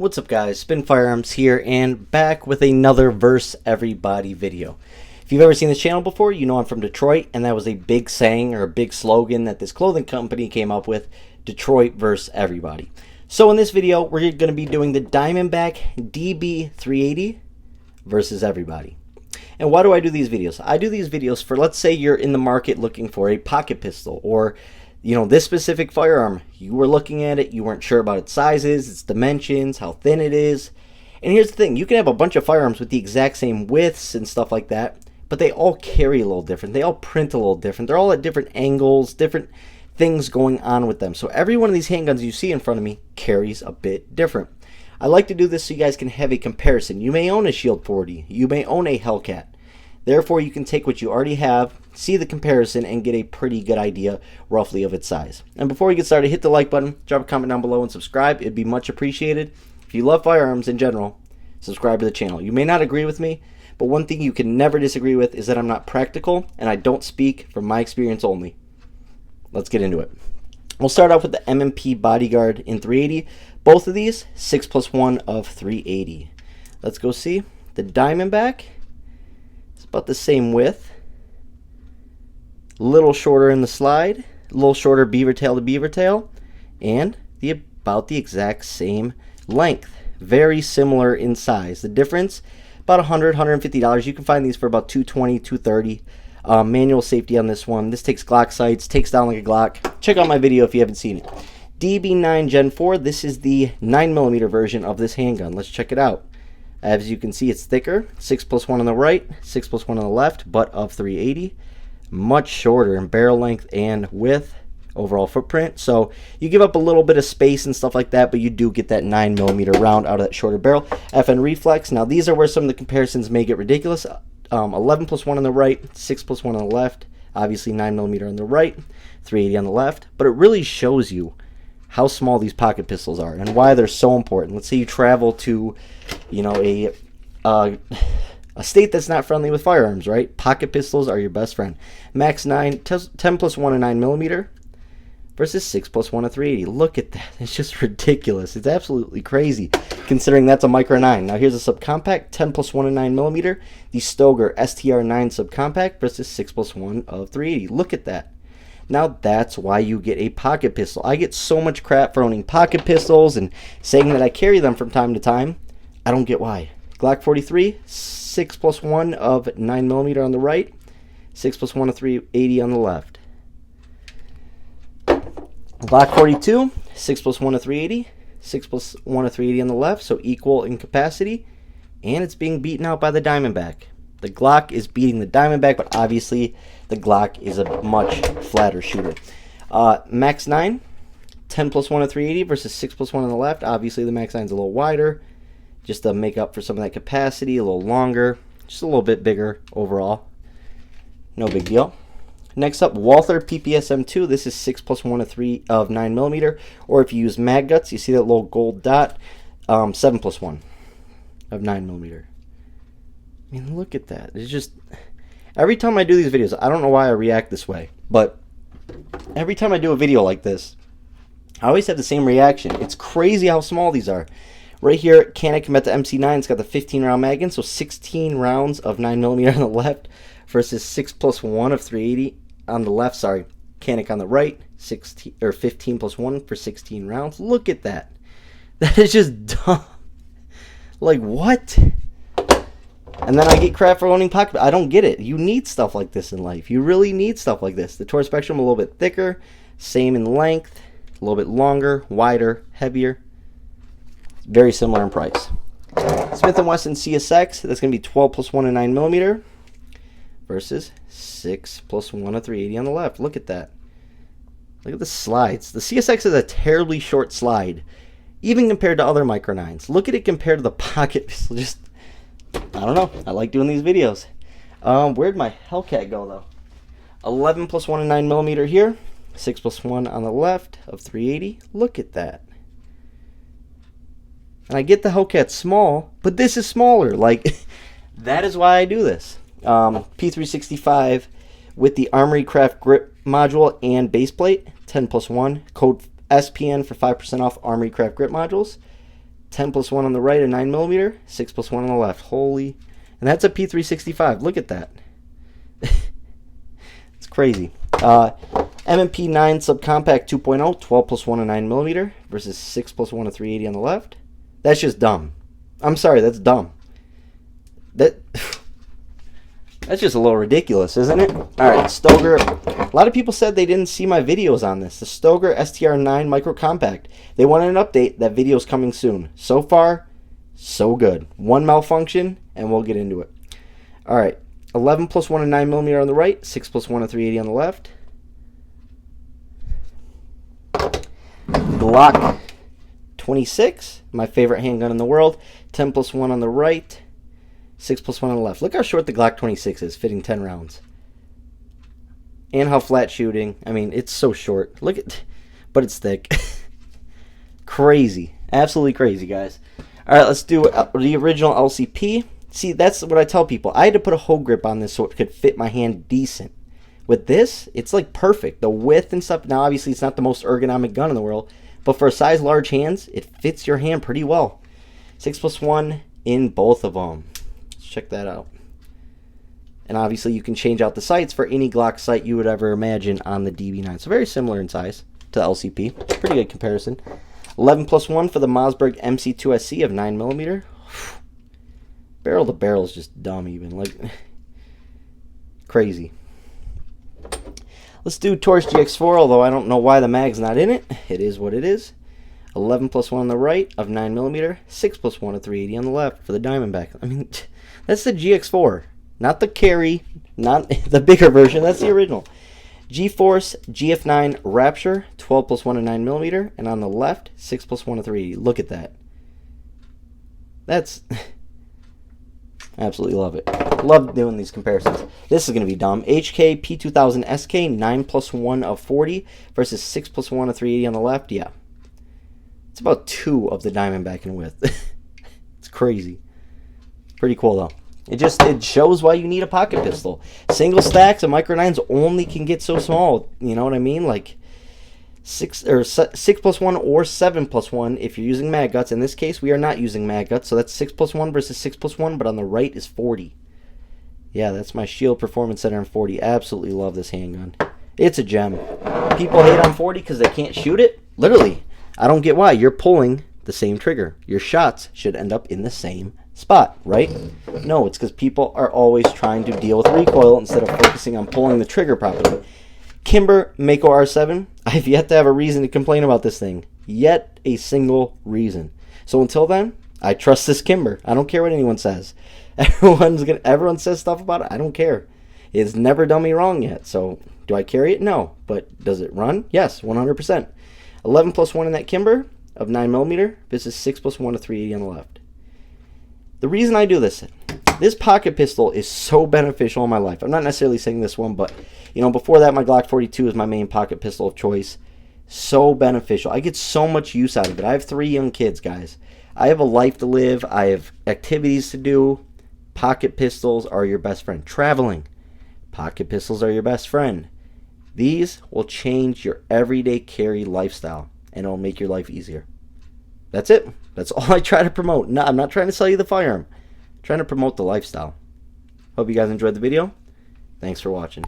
What's up guys, Spin Firearms here and back with another Verse Everybody video. If you've ever seen this channel before, you know I'm from Detroit, and that was a big saying or a big slogan that this clothing company came up with, Detroit Verse Everybody. So in this video, we're going to be doing the Diamondback DB380 versus everybody. And why do I do these videos? I do these videos for, let's say you're in the market looking for a pocket pistol, or this specific firearm, you were looking at it, you weren't sure about its sizes, its dimensions, how thin it is. And here's the thing, you can have a bunch of firearms with the exact same widths and stuff like that, but they all carry a little different. They all print a little different. They're all at different angles, different things going on with them. So every one of these handguns you see in front of me carries a bit different. I like to do this so you guys can have a comparison. You may own a Shield 40, you may own a Hellcat. Therefore, you can take what you already have, see the comparison, and get a pretty good idea roughly of its size. And before we get started, hit the like button, drop a comment down below, and subscribe. It'd be much appreciated. If you love firearms in general, subscribe to the channel. You may not agree with me, but one thing you can never disagree with is that I'm not practical, and I don't speak from my experience only. Let's get into it. We'll start off with the M&P Bodyguard in 380. Both of these, 6+1 of 380. Let's go see the Diamondback. About the same width, a little shorter in the slide, a little shorter beaver tail to beaver tail, and about the exact same length. Very similar in size. The difference, about $100, $150. You can find these for about $220, $230. Manual safety on this one. This takes Glock sights, takes down like a Glock. Check out my video if you haven't seen it. DB9 Gen 4, this is the 9mm version of this handgun. Let's check it out. As you can see, it's thicker, 6+1 on the right, 6+1 on the left, butt of 380. Much shorter in barrel length and width, overall footprint. So you give up a little bit of space and stuff like that, but you do get that 9mm round out of that shorter barrel. FN reflex. Now these are where some of the comparisons may get ridiculous. 11+1 on the right, 6+1 on the left. Obviously 9mm on the right, 380 on the left. But it really shows you how small these pocket pistols are and why they're so important. Let's say you travel to, a state that's not friendly with firearms, right? Pocket pistols are your best friend. Max 9, 10+1 a 9mm versus 6+1 a 380. Look at that. It's just ridiculous. It's absolutely crazy considering that's a Micro 9. Now here's a Subcompact, 10+1 a 9mm. The Stoeger STR9 Subcompact versus 6+1 of 380. Look at that. Now that's why you get a pocket pistol. I get so much crap for owning pocket pistols and saying that I carry them from time to time. I don't get why. Glock 43, 6+1 of 9mm on the right, 6+1 of 380 on the left. Glock 42, 6+1 of 380, 6+1 of 380 on the left, so equal in capacity, and it's being beaten out by the Diamondback. The Glock is beating the Diamondback, but obviously the Glock is a much flatter shooter. Max 9, 10+1 of 380 versus 6+1 on the left. Obviously the Max 9 is a little wider, just to make up for some of that capacity, a little longer, just a little bit bigger overall. No big deal. Next up, Walther PPS M2. This is 6+1 of 9mm, or if you use Mag Guts, you see that little gold dot, 7+1 of 9mm. I mean, look at that. It's just, every time I do these videos, I don't know why I react this way, but every time I do a video like this, I always have the same reaction. It's crazy how small these are. Right here, Canik at the MC9, it's got the 15-round mag in, so 16 rounds of 9mm on the left versus 6+1 of 380 on the left. Sorry, Canik on the right, 15+1 for 16 rounds. Look at that. That is just dumb. Like, what? And then I get crap for owning pocket. I don't get it. You need stuff like this in life. You really need stuff like this. The Torch Spectrum a little bit thicker, same in length, a little bit longer, wider, heavier. Very similar in price. Smith & Wesson CSX, that's going to be 12+1 a 9mm versus 6+1 a 380 on the left. Look at that. Look at the slides. The CSX is a terribly short slide, even compared to other Micro 9s. Look at it compared to the pocket pistol. Just, I don't know. I like doing these videos. Where'd my Hellcat go, though? 11+1 a 9mm here. 6+1 on the left of 380. Look at that. And I get the Hellcat small, but this is smaller. Like, that is why I do this. P365 with the Armory Craft grip module and base plate. 10+1. Code SPN for 5% off Armory Craft grip modules. 10 plus 1 on the right, a 9mm, 6 plus 1 on the left. Holy. And that's a P365. Look at that. It's crazy. M&P 9 Subcompact 2.0, 12 plus 1 a 9mm versus 6 plus 1 a 380 on the left. That's just dumb. I'm sorry, that's dumb. That's just a little ridiculous, isn't it? Alright, Stoeger. A lot of people said they didn't see my videos on this. The Stoeger STR9 Micro Compact. They wanted an update. That video's coming soon. So far, so good. One malfunction, and we'll get into it. Alright, 11 plus 1 a 9mm on the right, 6 plus 1 a 380 on the left. Glock 26, my favorite handgun in the world. 10 plus 1 on the right, 6 plus 1 on the left. Look how short the Glock 26 is, fitting 10 rounds. And how flat shooting. I mean, it's so short. Look at, but it's thick. Crazy. Absolutely crazy, guys. All right, let's do the original LCP. See, that's what I tell people. I had to put a hoe grip on this so it could fit my hand decent. With this, it's like perfect. The width and stuff. Now, obviously, it's not the most ergonomic gun in the world, but for size large hands, it fits your hand pretty well. 6 plus 1 in both of them. Let's check that out. And obviously, you can change out the sights for any Glock sight you would ever imagine on the DB9. So very similar in size to the LCP. Pretty good comparison. 11 plus 1 for the Mossberg MC2SC of 9mm. Barrel to barrel is just dumb even. Like, crazy. Let's do Torch GX4, although I don't know why the mag's not in it. It is what it is. 11 plus 1 on the right of 9mm, 6 plus 1 of 380 on the left for the Diamondback. I mean, that's the GX4, not the carry, not the bigger version. That's the original. G-Force GF9 Rapture, 12 plus 1 of 9mm, and on the left, 6 plus 1 of 380. Look at that. That's... Absolutely love it. Love doing these comparisons. This is going to be dumb. HK P2000 SK, 9 plus 1 of 40 versus 6 plus 1 of 380 on the left. Yeah. It's about 2 of the Diamondback in width. It's crazy. Pretty cool, though. It shows why you need a pocket pistol. Single stacks of Micro 9s only can get so small. You know what I mean? Like 6 plus 1 or 7 plus 1 if you're using mag guts. In this case, we are not using mag guts, so that's 6 plus 1 versus 6 plus 1, but on the right is 40. Yeah, that's my Shield Performance Center in 40. Absolutely love this handgun. It's a gem. People hate on 40 because they can't shoot it. Literally, I don't get why. You're pulling the same trigger. Your shots should end up in the same spot, right? No, it's because people are always trying to deal with recoil instead of focusing on pulling the trigger properly. Kimber Mako R7, I've yet to have a reason to complain about this thing. Yet a single reason. So until then, I trust this Kimber. I don't care what anyone says. Everyone says stuff about it. I don't care. It's never done me wrong yet. So do I carry it? No. But does it run? Yes, 100%. 11 plus 1 in that Kimber of 9mm. This is 6 plus 1 of 380 on the left. The reason I do this pocket pistol is so beneficial in my life. I'm not necessarily saying this one, but you know, before that, my Glock 42 is my main pocket pistol of choice. So beneficial. I get so much use out of it. I have 3 young kids, guys. I have a life to live. I have activities to do. Pocket pistols are your best friend. Traveling. Pocket pistols are your best friend. These will change your everyday carry lifestyle, and it'll make your life easier. That's it. That's all I try to promote. No, I'm not trying to sell you the firearm. I'm trying to promote the lifestyle. Hope you guys enjoyed the video. Thanks for watching.